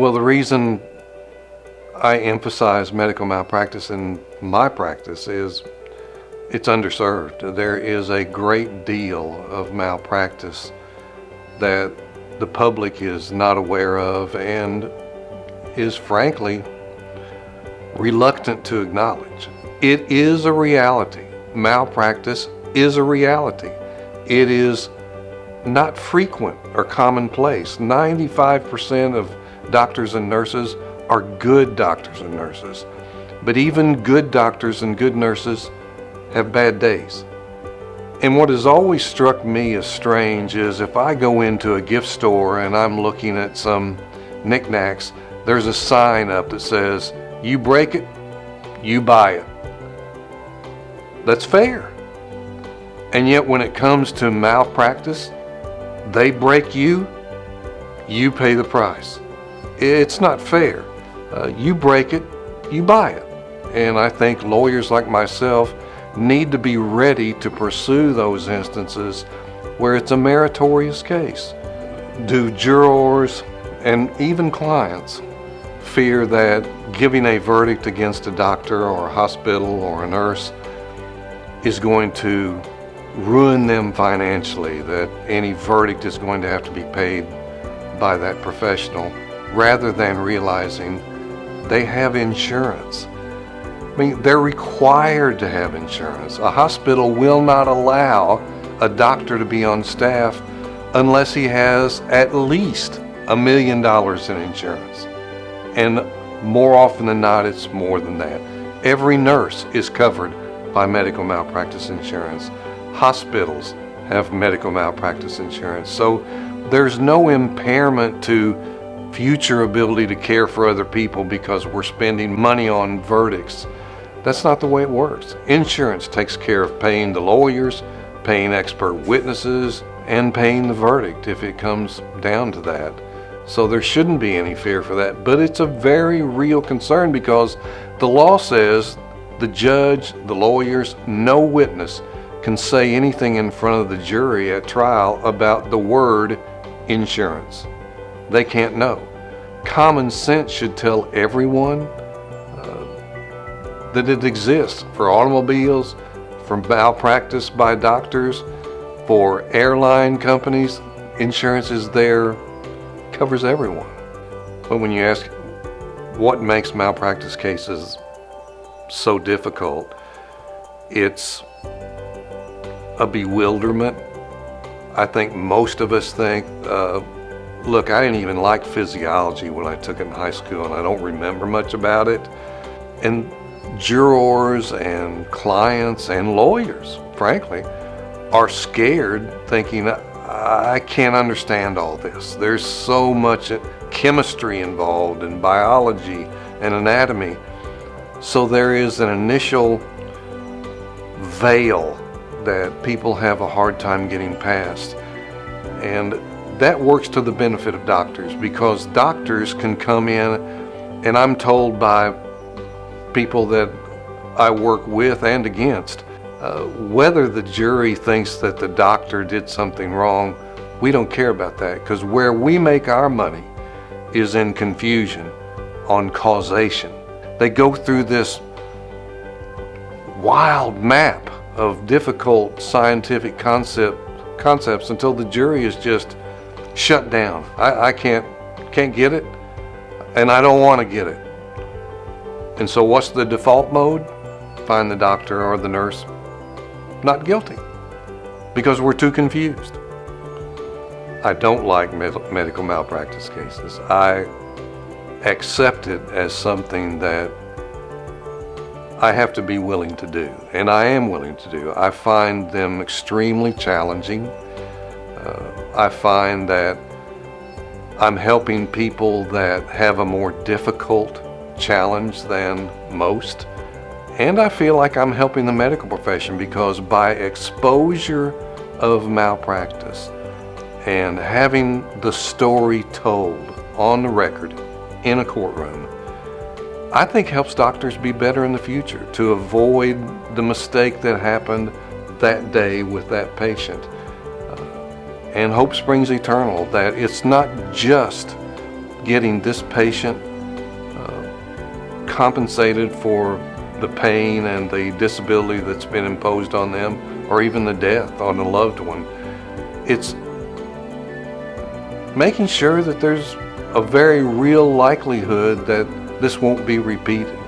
Well, the reason I emphasize medical malpractice in my practice is it's underserved. There is a great deal of malpractice that the public is not aware of and is frankly reluctant to acknowledge. It is a reality. Malpractice is a reality. It is not frequent or commonplace. 95% of doctors and nurses are good doctors and nurses. But even good doctors and good nurses have bad days. And what has always struck me as strange is if I go into a gift store and I'm looking at some knickknacks, there's a sign up that says, you break it, you buy it. That's fair. And yet when it comes to malpractice, they break you, you pay the price. It's not fair. You break it, you buy it. And I think lawyers like myself need to be ready to pursue those instances where it's a meritorious case. Do jurors and even clients fear that giving a verdict against a doctor or a hospital or a nurse is going to ruin them financially, that any verdict is going to have to be paid by that professional, rather than realizing they have insurance? I mean, they're required to have insurance. A hospital will not allow a doctor to be on staff unless he has at least $1 million in insurance. And more often than not, it's more than that. Every nurse is covered by medical malpractice insurance. Hospitals have medical malpractice insurance. So there's no impairment to future ability to care for other people because we're spending money on verdicts. That's not the way it works. Insurance takes care of paying the lawyers, paying expert witnesses, and paying the verdict if it comes down to that. So there shouldn't be any fear for that. But it's a very real concern because the law says the judge, the lawyers, no witness can say anything in front of the jury at trial about the word insurance. They can't know. Common sense should tell everyone that it exists for automobiles, for malpractice by doctors, for airline companies. Insurance is there, covers everyone. But when you ask what makes malpractice cases so difficult, it's a bewilderment. I think most of us think, look, I didn't even like physiology when I took it in high school, and I don't remember much about it. And jurors and clients and lawyers, frankly, are scared, thinking, I can't understand all this. There's so much chemistry involved and biology and anatomy. So there is an initial veil that people have a hard time getting past. And that works to the benefit of doctors, because doctors can come in, and I'm told by people that I work with and against, whether the jury thinks that the doctor did something wrong, we don't care about that, because where we make our money is in confusion on causation. They go through this wild map of difficult scientific concepts until the jury is just shut down. I can't get it, and I don't want to get it. And so what's the default mode? Find the doctor or the nurse not guilty, because we're too confused. I don't like medical malpractice cases. I accept it as something that I have to be willing to do, and I am willing to do. I find them extremely challenging. I find that I'm helping people that have a more difficult challenge than most. And I feel like I'm helping the medical profession, because by exposure of malpractice and having the story told on the record in a courtroom, I think helps doctors be better in the future, to avoid the mistake that happened that day with that patient. And hope springs eternal that it's not just getting this patient compensated for the pain and the disability that's been imposed on them, or even the death on a loved one. It's making sure that there's a very real likelihood that this won't be repeated.